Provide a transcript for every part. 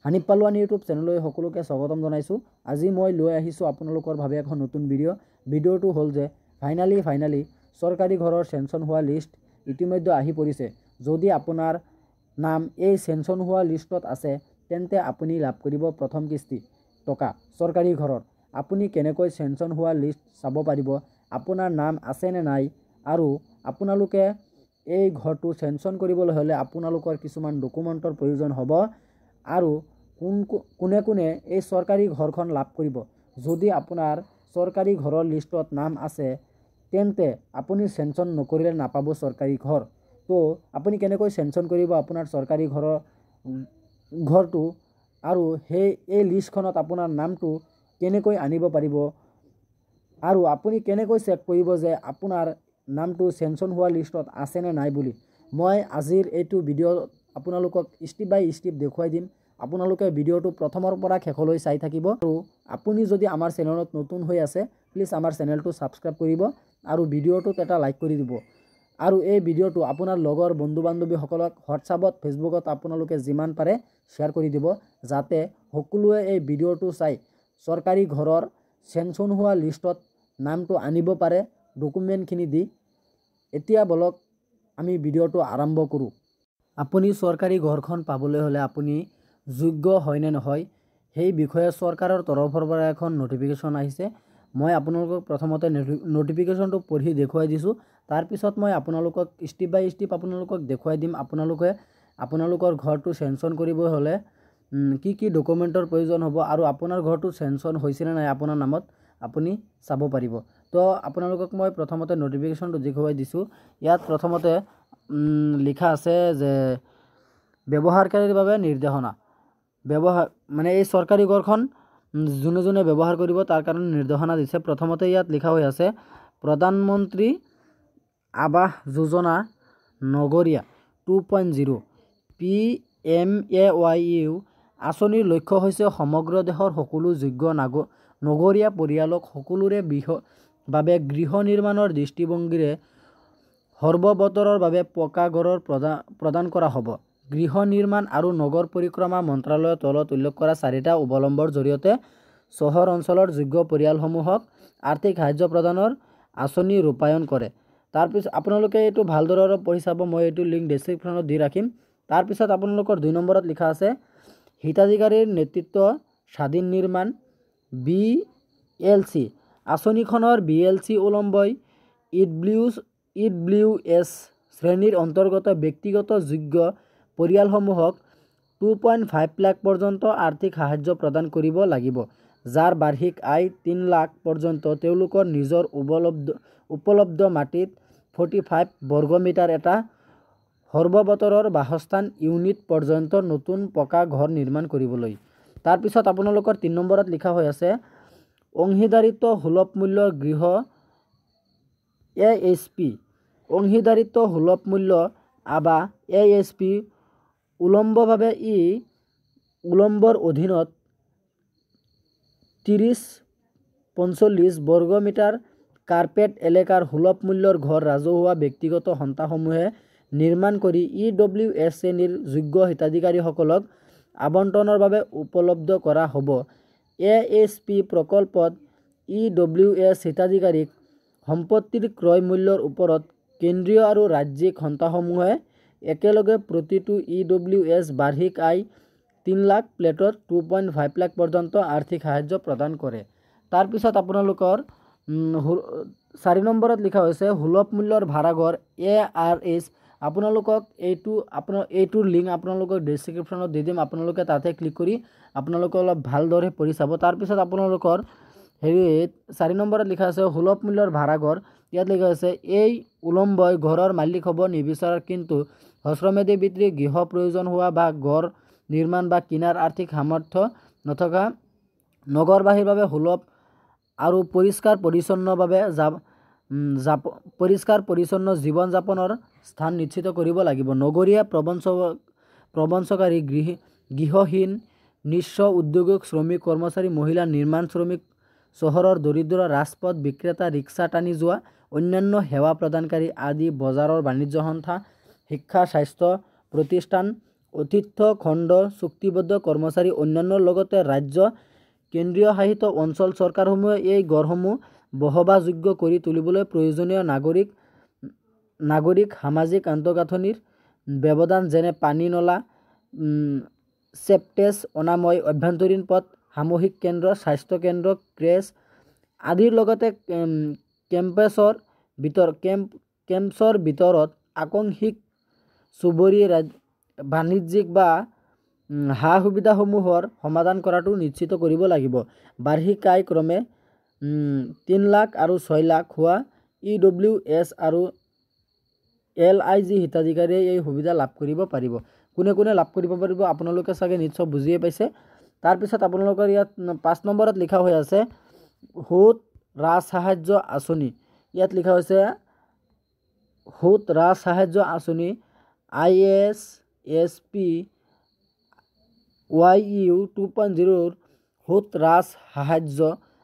Hanif পালোৱান YouTube চেনেললৈ সকলোকে স্বাগতম জনাইছোঁ। আজি মই লৈ আহিছোঁ আপোনালোকৰ বাবে এখন নতুন ভিডিঅ'টো হ'ল যে ফাইনালি চৰকাৰী ঘৰৰ চেঞ্চন হোৱা লিষ্ট ইতিমধ্যে আহি পৰিছে। যদি আপোনাৰ নাম এই চেঞ্চন হোৱা লিষ্টত আছে তেন্তে আপুনি লাভ কৰিব প্ৰথম কিস্তি টকা চৰকাৰী ঘৰৰ। আপুনি কেনেকৈ চেঞ্চন হোৱা লিষ্ট চাব পাৰিব, আপোনাৰ নাম আছে নে নাই, আৰু আপোনালোকে এই ঘৰটো চেঞ্চন কৰিবলৈ হ'লে আপোনালোকৰ কিছুমান ডকুমেণ্টৰ প্ৰয়োজন হ'ব আৰু কোনে এই চৰকাৰী ঘৰখন লাভ কৰিব। যদি আপোনাৰ চৰকাৰী ঘৰৰ লিষ্টত নাম আছে তেন্তে আপুনি চেঞ্চন নকৰিলে নাপাব চৰকাৰী ঘৰ। তো আপুনি কেনেকৈ চেঞ্চন কৰিব আপোনাৰ চৰকাৰী ঘৰটো আৰু এই লিষ্টখনত আপোনাৰ নামটো কেনেকৈ আনিব পাৰিব আৰু আপুনি কেনেকৈ চেক কৰিব যে আপোনাৰ নামটো চেঞ্চন হোৱা লিষ্টত আছে নে নাই বুলি, মই আজিৰ এইটো ভিডিঅ'ত আপোনালোকক ষ্টেপ বাই ষ্টেপ দেখুৱাই দিম। আপোনালোকে ভিডিঅ'টো প্ৰথমৰ পৰা শেষলৈ চাই থাকিব আৰু আপুনি যদি আমাৰ চেনেলত নতুন হৈ আছে প্লিজ আমাৰ চেনেলটো ছাবস্ক্ৰাইব কৰিব আৰু ভিডিঅ'টোত এটা লাইক কৰি দিব আৰু এই ভিডিঅ'টো আপোনাৰ লগৰ বন্ধু বান্ধৱীসকলক হোৱাটছআপত ফেচবুকত আপোনালোকে যিমান পাৰে শ্বেয়াৰ কৰি দিব যাতে সকলোৱে এই ভিডিঅ'টো চাই চৰকাৰী ঘৰৰ চেঞ্চন হোৱা লিষ্টত নামটো আনিব পাৰে ডকুমেণ্টখিনি দি। এতিয়া বলক আমি ভিডিঅ'টো আৰম্ভ কৰোঁ। আপুনি চৰকাৰী ঘৰখন পাবলৈ হ'লে আপুনি যোগ্য হয় নে নহয় সেই বিষয়ে চৰকাৰৰ তৰফৰ পৰা এখন নটিফিকেশ্যন আহিছে। মই আপোনালোকক প্ৰথমতে নটিফিকেশ্যনটো পঢ়ি দেখুৱাই দিছোঁ, তাৰপিছত মই আপোনালোকক ষ্টেপ বাই ষ্টেপ আপোনালোকক দেখুৱাই দিম আপোনালোকৰ ঘৰটো চেঞ্চন কৰিব হ'লে কি ডকুমেণ্টৰ প্ৰয়োজন হ'ব আৰু আপোনাৰ ঘৰটো চেঞ্চন হৈছেনে নাই আপোনাৰ নামত আপুনি চাব পাৰিব। তো আপোনালোকক মই প্ৰথমতে নটিফিকেশ্যনটো দেখুৱাই দিছোঁ। ইয়াত প্ৰথমতে লিখা আছে যে ব্যৱহাৰকাৰীৰ বাবে নিৰ্দেশনা মানে এই চৰকাৰী ঘৰখন যোনে ব্যৱহাৰ কৰিব তাৰ কাৰণে নিৰ্দেশনা দিছে। প্ৰথমতে ইয়াত লিখা হৈ আছে প্ৰধানমন্ত্ৰী আৱাস যোজনা নগৰীয়া 2.0 PMAYU আঁচনিৰ লক্ষ্য হৈছে সমগ্ৰ দেশৰ সকলো যোগ্য নগৰীয়া পৰিয়ালক সকলোৰে বাবে গৃহ নিৰ্মাণৰ দৃষ্টিভংগীৰে সৰ্ববতৰৰ বাবে পকা ঘৰৰ প্ৰদান কৰা হ'ব। গৃহ নিৰ্মাণ আৰু নগৰ পৰিক্ৰমা মন্ত্ৰালয়ৰ তলত উল্লেখ কৰা 4টা অৱলম্বৰ জৰিয়তে চহৰ অঞ্চলৰ যোগ্য পৰিয়ালসমূহক আৰ্থিক সাহায্য প্ৰদানৰ আঁচনি ৰূপায়ণ কৰে। তাৰপিছত আপোনালোকে এইটো ভালদৰে পঢ়ি চাব, মই এইটো লিংক ডেছক্ৰিপশ্যনত দি ৰাখিম। তাৰপিছত আপোনালোকৰ 2 নম্বৰত লিখা আছে হিতাধিকাৰীৰ নেতৃত্ব স্বাধীন নিৰ্মাণ BLC আঁচনিখনৰ BLC উলম্বই EWS শ্ৰেণীৰ অন্তৰ্গত ব্যক্তিগত যোগ্য পৰিয়ালসমূহক 2.5 লাখ পৰ্যন্ত আৰ্থিক সাহায্য প্ৰদান কৰিব লাগিব, যাৰ বাৰ্ষিক আয় 3 লাখ পৰ্যন্ত। তেওঁলোকৰ নিজৰ উপলব্ধ মাটিত 45 বৰ্গমিটাৰ এটা সৰ্ববতৰৰ বাসস্থান ইউনিট পৰ্যন্ত নতুন পকা ঘৰ নিৰ্মাণ কৰিবলৈ। তাৰপিছত আপোনালোকৰ 3 নম্বৰত লিখা হৈ আছে অংশীদাৰিত্ব সুলভ মূল্যৰ গৃহ ASP অংশীদাৰিত্ব সুলভ মূল্য বা ASP উলম্বভাৱে উলম্বৰ অধীনত 30-45 বৰ্গমিটাৰ কাৰ্পেট এলেকাৰ সুলভ মূল্যৰ ঘৰ ৰাজহুৱা ব্যক্তিগত সংস্থাসমূহে নিৰ্মাণ কৰি EWS শ্ৰেণীৰ যোগ্য হিতাধিকাৰীসকলক আবণ্টনৰ বাবে উপলব্ধ কৰা হ'ব। ASP প্ৰকল্পত EWS হিতাধিকাৰীক সম্পত্তিৰ ক্ৰয় মূল্যৰ ওপৰত কেন্দ্ৰীয় আৰু ৰাজ্যিক সংস্থাসমূহে একেলগে প্ৰতিটো EWS বাৰ্ষিক আয় 3 লাখ প্লেটত 2.5 লাখ পৰ্যন্ত আৰ্থিক সাহায্য প্ৰদান কৰে। তাৰপিছত আপোনালোকৰ 4 নম্বৰত লিখা হৈছে সুলভ মূল্যৰ ভাড়াঘৰ ARS। আপোনালোকক এইটোৰ লিংক আপোনালোকক ডেছক্ৰিপশ্যনত দি দিম, আপোনালোকে তাতে ক্লিক কৰি আপোনালোকে অলপ ভালদৰে পঢ়ি চাব। তাৰপিছত আপোনালোকৰ 4 নম্বৰত লিখা আছে সুলভ মূল্যৰ ভাড়াঘৰ। ইয়াত লিখা আছে এই উলম্বই ঘৰৰ মালিক হ'ব নিবিচাৰে কিন্তু হ্ৰস্বম্যাদী বৃত্তি গৃহ প্ৰয়োজন হোৱা বা ঘৰ নিৰ্মাণ বা কিনাৰ আৰ্থিক সামৰ্থ্য নথকা নগৰবাসীৰ বাবে সুলভ আৰু পৰিষ্কাৰ পৰিচ্ছন্ন জীৱন যাপনৰ স্থান নিশ্চিত কৰিব লাগিব। নগৰীয়া প্ৰবঞ্চকাৰী গৃহহীন নিঃস্ব উদ্যোগিক শ্ৰমিক কৰ্মচাৰী মহিলা নিৰ্মাণ শ্ৰমিক চহৰৰ দৰিদ্ৰ ৰাজপথ বিক্ৰেতা ৰিক্সা টানি যোৱা অন্যান্য সেৱা প্ৰদানকাৰী আদি বজাৰৰ বাণিজ্য সংস্থা শিক্ষা স্বাস্থ্য প্ৰতিষ্ঠান অতিথ্য খণ্ড চুক্তিবদ্ধ কৰ্মচাৰী অন্যান্যৰ লগতে ৰাজ্য কেন্দ্ৰীয় শাসিত অঞ্চল চৰকাৰসমূহে এই গড়সমূহ বহবাযোগ্য কৰি তুলিবলৈ প্ৰয়োজনীয় নাগৰিক সামাজিক আন্তঃগাঁথনিৰ ব্যৱধান যেনে পানী নলা, চেপ্টেজ, অনাময়, অভ্যন্তৰীণ পথ, সামূহিক কেন্দ্ৰ, স্বাস্থ্য কেন্দ্ৰ, ক্ৰেচ আদিৰ লগতে কেম্পছৰ ভিতৰত আকাংক্ষিক চুবুৰী বাণিজ্যিক বা সা সুবিধাসমূহৰ সমাধান কৰাটো নিশ্চিত কৰিব লাগিব। বাৰ্ষিক আয় ক্ৰমে 3 লাখ আৰু 6 লাখ হোৱা EWS আৰু LIG হিতাধিকাৰীয়ে এই সুবিধা লাভ কৰিব পাৰিব। কোনে কোনে লাভ কৰিব পাৰিব আপোনালোকে চাগে নিশ্চয় বুজিয়ে পাইছে। তাৰপিছত আপোনালোকৰ ইয়াত 5 নম্বৰত লিখা হৈ আছে সুত ৰাজ সাহায্য আঁচনি। ইয়াত লিখা হৈছে সুত ৰাজ সাহায্য আঁচনি ISSP YU 2.0 সুত ৰাজ সাহায্য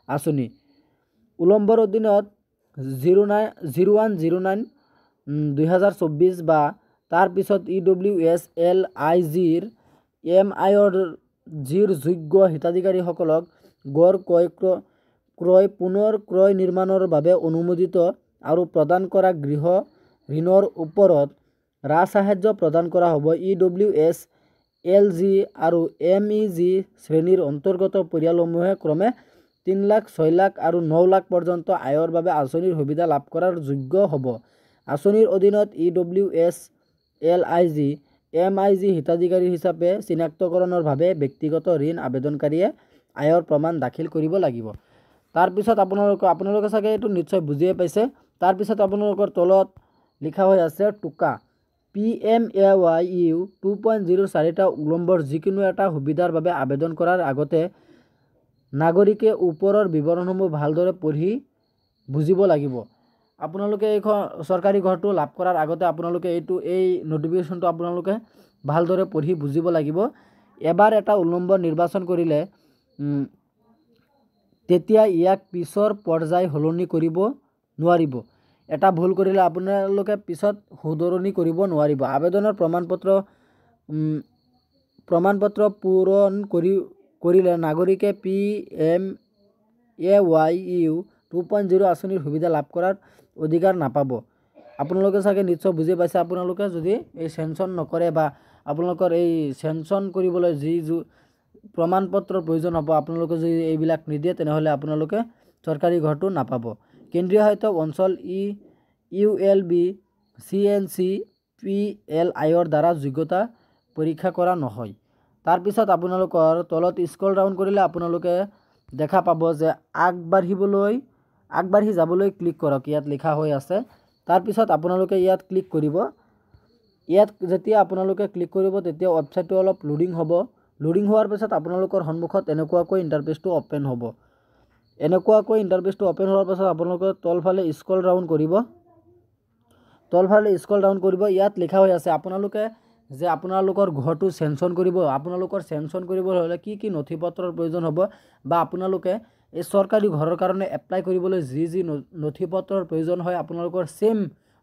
আঁচনি উলম্বৰ অধীনত 0109/2024 বা তাৰ পিছত EWS LIGৰ MIৰ যোগ্য হিতাধিকাৰীসকলক গড় ক্ৰয় পুনৰ ক্ৰয় নিৰ্মাণৰ বাবে অনুমোদিত আৰু প্ৰদান কৰা গৃহ ঋণৰ ওপৰত ৰাজ সাহায্য প্ৰদান কৰা হ'ব। EWS LG আৰু MEG শ্ৰেণীৰ অন্তৰ্গত পৰিয়ালসমূহে ক্ৰমে 3 লাখ, 6 লাখ আৰু 9 লাখ পৰ্যন্ত আয়ৰ বাবে আঁচনিৰ সুবিধা লাভ কৰাৰ যোগ্য হ'ব। আঁচনিৰ অধীনত EWS LIG MIG হিতাধিকাৰী হিচাপে চিনাক্তকৰণৰ বাবে ব্যক্তিগত ঋণ আবেদনকাৰীয়ে আয়ৰ প্ৰমাণ দাখিল কৰিব লাগিব। তাৰপিছত আপোনালোকে চাগে এইটো নিশ্চয় বুজিয়ে পাইছে। তাৰপিছত আপোনালোকৰ তলত লিখা হৈ আছে টোকা PMAYU 2.0 4টা উলম্বৰ যিকোনো এটা সুবিধাৰ বাবে আবেদন কৰাৰ আগতে নাগৰিকে ওপৰৰ বিৱৰণসমূহ ভালদৰে পঢ়ি বুজিব লাগিব। আপোনালোকে এইখন চৰকাৰী ঘৰটো লাভ কৰাৰ আগতে আপোনালোকে এই নটিফিকেশ্যনটো আপোনালোকে ভালদৰে পঢ়ি বুজিব লাগিব। এবাৰ এটা উলম্বৰ নিৰ্বাচন কৰিলে তেতিয়া ইয়াক পিছৰ পৰ্যায় সলনি কৰিব নোৱাৰিব। এটা ভুল কৰিলে আপোনালোকে পিছত শুধৰণি কৰিব নোৱাৰিব। আবেদনৰ প্ৰমাণপত্ৰ পূৰণ কৰিলে নাগৰিকে PMAYU 2.0 আঁচনিৰ সুবিধা লাভ কৰাৰ অধিকাৰ নাপাব। আপোনালোকে চাগে নিশ্চয় বুজি পাইছে। আপোনালোকে যদি এই চেনশ্যন নকৰে বা আপোনালোকৰ এই চেনশ্যন কৰিবলৈ যি প্ৰমাণপত্ৰৰ প্ৰয়োজন হ'ব আপোনালোকে যদি এইবিলাক নিদিয়ে তেনেহ'লে আপোনালোকে চৰকাৰী ঘৰটো নাপাব। কেন্দ্ৰীয় শাসিত অঞ্চল ULB CNC PLIৰ দ্বাৰা যোগ্যতা পৰীক্ষা কৰা নহয়। তাৰপিছত আপোনালোকৰ তলত স্ক্ৰল ডাউন কৰিলে আপোনালোকে দেখা পাব যে আগবাঢ়ি যাবলৈ ক্লিক কৰক। ইয়াত লিখা হৈ আছে। তাৰপিছত আপোনালোকে ইয়াত ক্লিক কৰিব। ইয়াত যেতিয়া আপোনালোকে ক্লিক কৰিব তেতিয়া ৱেবছাইটটো অলপ লোডিং হ'ব। লোডিং হোৱাৰ পিছত আপোনালোকৰ সন্মুখত এনেকুৱাকৈ ইণ্টাৰফেচটো অ'পেন হ'ব। এনেকুৱাকৈ ইণ্টাৰফেচটো অ'পেন হোৱাৰ পাছত আপোনালোকে তলফালে স্ক্ৰল ডাউন কৰিব। ইয়াত লিখা হৈ আছে আপোনালোকে যে আপোনালোকৰ ঘৰটো চেনশ্যন কৰিব। আপোনালোকৰ চেনশ্যন কৰিবলৈ হ'লে কি কি নথিপত্ৰৰ প্ৰয়োজন হ'ব বা আপোনালোকে এই চৰকাৰী ঘৰৰ কাৰণে এপ্লাই কৰিবলৈ যি নথিপত্ৰৰ প্ৰয়োজন হয় আপোনালোকৰ ছেম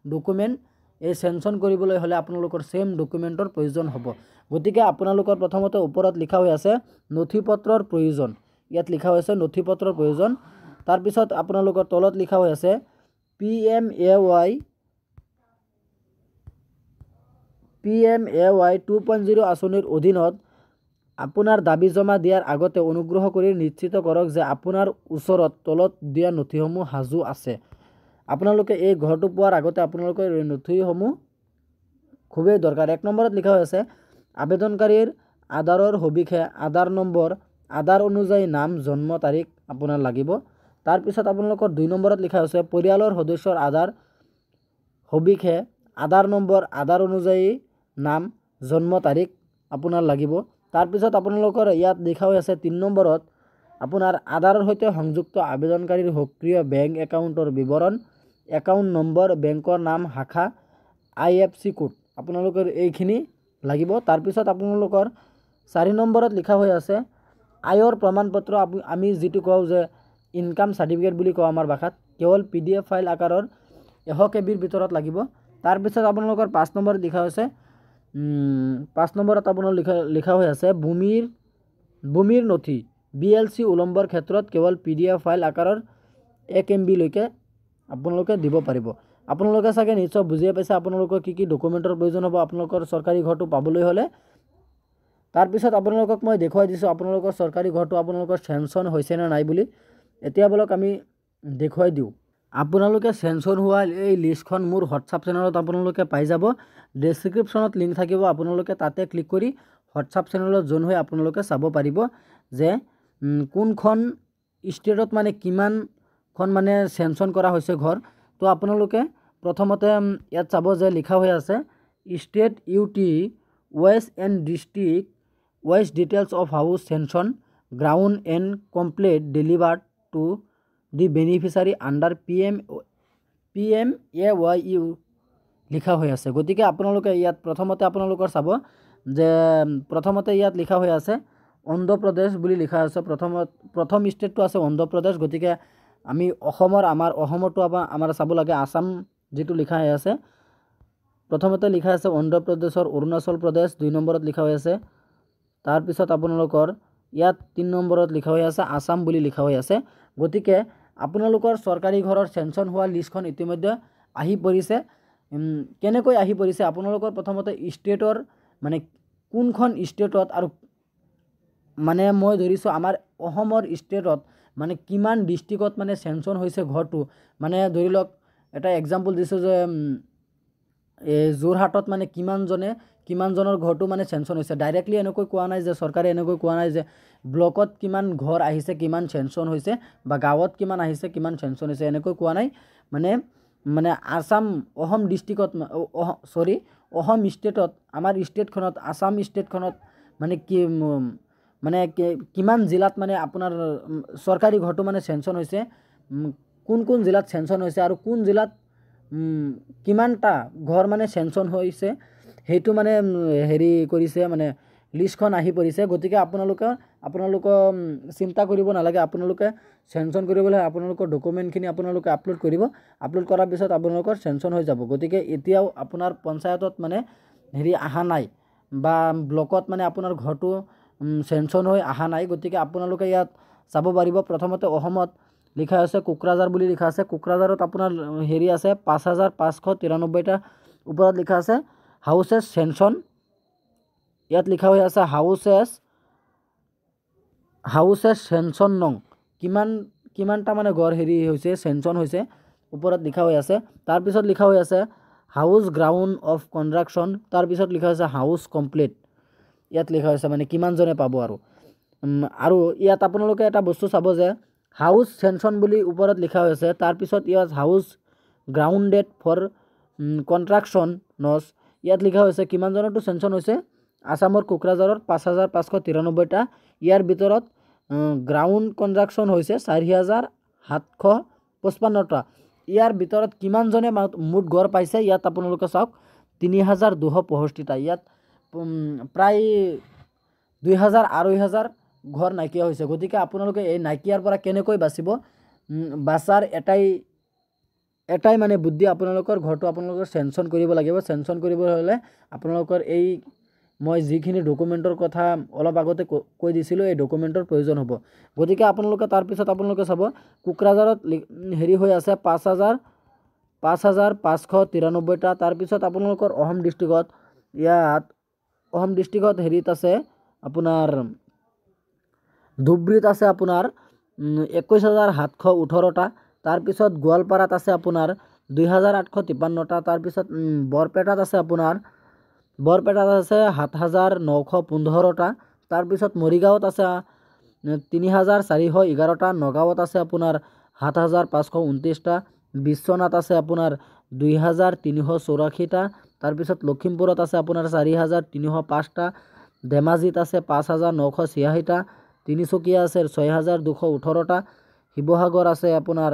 ডকুমেণ্ট এই চেনশ্যন কৰিবলৈ হ'লে আপোনালোকৰ ছেম ডকুমেণ্টৰ প্ৰয়োজন হ'ব। গতিকে আপোনালোকৰ প্ৰথমতে ওপৰত লিখা হৈ আছে নথিপত্ৰৰ প্ৰয়োজন। ইয়াত লিখা হৈ আছে নথিপত্ৰৰ প্ৰয়োজন। তাৰপিছত আপোনালোকৰ তলত লিখা হৈ আছে PMAY 2.0 আঁচনিৰ অধীনত আপোনাৰ দাবী জমা দিয়াৰ আগতে অনুগ্ৰহ কৰি নিশ্চিত কৰক যে আপোনাৰ ওচৰত তলত দিয়া নথিসমূহ সাজু আছে। আপোনালোকে এই ঘৰটো পোৱাৰ আগতে আপোনালোকে এই নথিসমূহ খুবেই দৰকাৰ। 1 নম্বৰত লিখা হৈ আছে আবেদনকাৰীৰ আধাৰৰ সবিশেষ, আধাৰ নম্বৰ, আধাৰ অনুযায়ী নাম, জন্ম তাৰিখ আপোনাৰ লাগিব। তাৰপিছত আপোনালোকৰ 2 নম্বৰত লিখা হৈছে পৰিয়ালৰ সদস্যৰ আধাৰ সবিশেষ, আধাৰ নম্বৰ, আধাৰ অনুযায়ী নাম, জন্ম তাৰিখ আপোনাৰ লাগিব। তাৰপিছত আপোনালোকৰ ইয়াত লিখা হৈ আছে 3 নম্বৰত আপোনাৰ আধাৰৰ সৈতে সংযুক্ত আবেদনকাৰীৰ সক্ৰিয় বেংক একাউণ্টৰ বিৱৰণ, একাউণ্ট নম্বৰ, বেংকৰ নাম, শাখা, IFSC কোড আপোনালোকৰ এইখিনি লাগিব। তাৰপিছত আপোনালোকৰ 4 নম্বৰত লিখা হৈ আছে আয়ৰ প্ৰমাণপত্ৰ। আমি যিটো কওঁ যে ইনকাম চাৰ্টিফিকেট বুলি কওঁ আমাৰ ভাষাত, কেৱল PDF ফাইল আকাৰৰ 100 KB ভিতৰত লাগিব। তাৰপিছত আপোনালোকৰ 5 নম্বৰত লিখা হৈছে 5 নম্বৰত আপোনাৰ লিখা হৈ আছে ভূমিৰ নথি BLC উলম্বৰ ক্ষেত্ৰত কেৱল PDF ফাইল আকাৰৰ 1 MB লৈকে আপোনালোকে দিব পাৰিব। আপোনালোকে চাগে নিশ্চয় বুজিয়ে পাইছে আপোনালোকৰ কি ডকুমেণ্টৰ প্ৰয়োজন হ'ব আপোনালোকৰ চৰকাৰী ঘৰটো পাবলৈ হ'লে। তাৰপিছত আপোনালোকক মই দেখুৱাই দিছোঁ আপোনালোকৰ চৰকাৰী ঘৰটো আপোনালোকৰ চেঞ্চন হৈছে নে নাই বুলি। এতিয়া বলক আমি দেখুৱাই দিওঁ। আপোনালোকে চেঞ্চন হোৱা এই লিষ্টখন মোৰ হোৱাটছআপ চেনেলত আপোনালোকে পাই যাব। ডেছক্ৰিপশ্যনত লিংক থাকিব, আপোনালোকে তাতে ক্লিক কৰি হোৱাটছআপ চেনেলত জইন হৈ আপোনালোকে চাব পাৰিব যে কোনখন ষ্টেটত মানে কিমানখন মানে চেঞ্চন কৰা হৈছে ঘৰ। তো আপোনালোকে প্ৰথমতে ইয়াত চাব যে লিখা হৈ আছে state UT west and district west details of houses sanctioned ground and complete delivered to the beneficiary under PMAYU লিখা হৈ আছে। গতিকে আপোনালোকে ইয়াত প্ৰথমতে আপোনালোকৰ চাব যে প্ৰথমতে ইয়াত লিখা হৈ আছে অন্ধ্ৰপ্ৰদেশ বুলি লিখা আছে। প্ৰথম ষ্টেটটো আছে অন্ধ্ৰপ্ৰদেশ। গতিকে আমি আমাৰ অসমৰটো আমাৰ চাব লাগে আসাম যিটো লিখা হৈ আছে। প্ৰথমতে লিখা আছে অন্ধ্ৰপ্ৰদেশৰ অৰুণাচল প্ৰদেশ 2 নম্বৰত লিখা হৈ আছে। তাৰপিছত আপোনালোকৰ ইয়াত 3 নম্বৰত লিখা হৈ আছে আসাম বুলি লিখা হৈ আছে। গতিকে আপোনালোকৰ চৰকাৰী ঘৰৰ চেঞ্চন হোৱা লিষ্টখন ইতিমধ্যে আহি পৰিছে। কেনেকৈ আহি পৰিছে আপোনালোকৰ প্ৰথমতে ষ্টেটৰ মানে কোনখন ষ্টেটত আৰু মানে মই ধৰিছোঁ আমাৰ অসমৰ ষ্টেটত মানে কিমান ডিষ্ট্ৰিক্টত মানে চেঞ্চন হৈছে ঘৰটো। মানে ধৰি লওক এটা এক্সাম্পল দিছোঁ যে যোৰহাটত মানে কিমানজনৰ ঘৰটো মানে চেঞ্চন হৈছে। ডাইৰেক্টলি এনেকৈ কোৱা নাই যে চৰকাৰে এনেকৈ কোৱা নাই যে ব্লকত কিমান ঘৰ আহিছে কিমান চেঞ্চন হৈছে বা গাঁৱত কিমান আহিছে কিমান চেঞ্চন হৈছে এনেকৈ কোৱা নাই। মানে অসম ডিষ্ট্ৰিক্টত অসম ষ্টেটত আমাৰ ষ্টেটখনত আসাম ষ্টেটখনত মানে কিমান জিলাত মানে আপোনাৰ চৰকাৰী ঘৰটো মানে চেঞ্চন হৈছে, কোন জিলাত চেঞ্চন হৈছে আৰু কোন জিলাত কিমানটা ঘৰ মানে চেঞ্চন হৈছে সেইটো মানে হেৰি কৰিছে মানে লিষ্টখন আহি পৰিছে। গতিকে আপোনালোকে চিন্তা কৰিব নালাগে। আপোনালোকে চেঞ্চন কৰিবলৈ আপোনালোকৰ ডকুমেণ্টখিনি আপোনালোকে আপলোড কৰিব। আপলোড কৰাৰ পিছত আপোনালোকৰ চেঞ্চন হৈ যাব। গতিকে এতিয়াও আপোনাৰ পঞ্চায়তত মানে অহা নাই বা ব্লকত মানে আপোনাৰ ঘৰটো চেঞ্চন হৈ অহা নাই। গতিকে আপোনালোকে ইয়াত চাব পাৰিব। প্ৰথমতে অসমত লিখা আছে কোকৰাঝাৰ বুলি লিখা আছে। কোকৰাঝাৰত আপোনাৰ আছে 5593টা ওপৰত লিখা আছে হাউচেছ চেঞ্চন। ইয়াত লিখা হৈ আছে হাউচেছ চেঞ্চন নং কিমানটা মানে ঘৰ হৈছে চেঞ্চন হৈছে ওপৰত লিখা হৈ আছে। তাৰপিছত লিখা হৈ আছে হাউচ গ্ৰাউণ্ড অফ কনষ্ট্ৰাকশ্যন। তাৰপিছত লিখা হৈছে হাউচ কমপ্লিট। ইয়াত লিখা হৈছে মানে কিমানজনে পাব আৰু ইয়াত আপোনালোকে এটা বস্তু চাব যে হাউচ চেঞ্চন বুলি ওপৰত লিখা হৈ আছে। তাৰপিছত ইয়াত হাউচ গ্ৰাউণ্ডেড ফৰ কনষ্ট্ৰাকশ্যন নচ ইয়াত লিখা হৈছে কিমানজনৰটো চেঞ্চন হৈছে। আসামৰ কোকৰাঝাৰৰ 5593টা। ইয়াৰ ভিতৰত গ্ৰাউণ্ড কনষ্ট্ৰাকশ্যন হৈছে 4755টা। ইয়াৰ ভিতৰত কিমানজনে মুঠ ঘৰ পাইছে ইয়াত আপোনালোকে চাওক 3265টা। ইয়াত প্ৰায় 2000-2500 ঘৰ নাইকিয়া হৈছে। গতিকে আপোনালোকে এই নাইকিয়াৰ পৰা কেনেকৈ বাচিব, বাচাৰ এটাই মানে বুদ্ধি আপোনালোকৰ ঘৰটো আপোনালোকৰ চেঞ্চন কৰিব লাগিব। চেঞ্চন কৰিবলৈ হ'লে আপোনালোকৰ এই মই যিখিনি ডকুমেণ্টৰ কথা অলপ আগতে কৈ দিছিলোঁ এই ডকুমেণ্টৰ প্ৰয়োজন হ'ব। গতিকে তাৰপিছত আপোনালোকে চাব কোকৰাঝাৰত হৈ আছে 5593টা। তাৰপিছত আপোনালোকৰ অসম ডিষ্ট্ৰিক্টত আছে আপোনাৰ ধুবুৰীত আছে আপোনাৰ 21718টা। তাৰপিছত গোৱালপাৰাত আছে আপোনাৰ 2853টা। তাৰপিছত বৰপেটাত আছে 7915টা। তাৰপিছত মৰিগাঁৱত আছে 3411টা। নগাঁৱত আছে আপোনাৰ 7529টা। বিশ্বনাথ আছে আপোনাৰ 2384টা। তাৰপিছত লখিমপুৰত আছে আপোনাৰ 4305টা। ধেমাজিত আছে 5986টা। তিনিচুকীয়া আছে 6218টা। শিৱসাগৰ আছে আপোনাৰ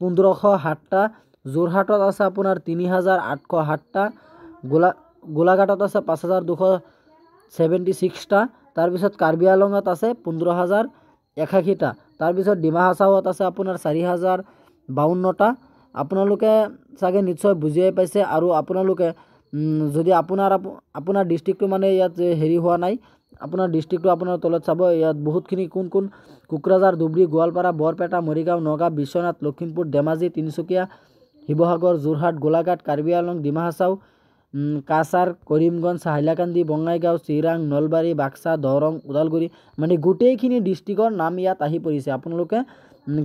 1507টা। যোৰহাটত আছে আপোনাৰ 3807টা। গোলাঘাটত আছে 5276টা। তাৰপিছত কাৰ্বি আংলঙত আছে 15081টা। তাৰপিছত ডিমা হাছাওত আছে আপোনাৰ 4052টা। আপোনালোকে চাগে নিশ্চয় বুজিয়ে পাইছে আৰু আপোনালোকে যদি আপোনাৰ ডিষ্ট্ৰিক্টটো মানে ইয়াত হেৰি হোৱা নাই, আপোনাৰ ডিষ্ট্ৰিক্টটো আপোনাৰ তলত চাব, ইয়াত বহুতখিনি কোন কোন কোকৰাঝাৰ, ধুবুৰী, গোৱালপাৰা, বৰপেটা, মৰিগাঁও, নগাঁও, বিশ্বনাথ, লখিমপুৰ, ধেমাজি, তিনিচুকীয়া, শিৱসাগৰ, যোৰহাট, গোলাঘাট, কাৰ্বি আংলং, ডিমা হাছাও, কাছাৰ, কৰিমগঞ্জ, হাইলাকান্দি, বঙাইগাঁও, চিৰাং, নলবাৰী, বাক্সা, দৰং, ওদালগুৰি, মানে গোটেইখিনি ডিষ্ট্ৰিক্টৰ নাম ইয়াত আহি পৰিছে। আপোনালোকে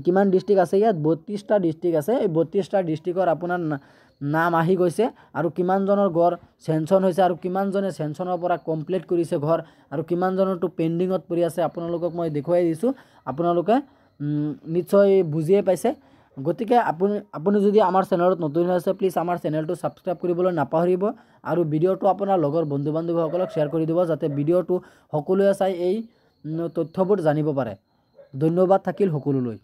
কিমান ডিষ্ট্ৰিক্ট আছে ইয়াত? 32টা ডিষ্ট্ৰিক্ট আছে। এই 32টা ডিষ্ট্ৰিক্টৰ আপোনাৰ নাম আহি গৈছে আৰু কিমানজনৰ ঘৰ চেঞ্চন হৈছে আৰু কিমানজনে চেঞ্চনৰ পৰা কমপ্লিট কৰিছে ঘৰ আৰু কিমানজনৰটো পেণ্ডিঙত পৰি আছে আপোনালোকক মই দেখুৱাই দিছোঁ। আপোনালোকে নিশ্চয় বুজিয়ে পাইছে। গতিকে আপুনি যদি আমাৰ চেনেলত নতুন আছে, প্লিজ আমাৰ চেনেলটো ছাবস্ক্ৰাইব কৰিবলৈ নাপাহৰিব আৰু ভিডিঅ'টো আপোনাৰ লগৰ বন্ধু বান্ধৱীসকলক শ্বেয়াৰ কৰি দিব, যাতে ভিডিঅ'টো সকলোৱে চাই এই তথ্যবোৰ জানিব পাৰে। ধন্যবাদ থাকিল সকলোলৈ।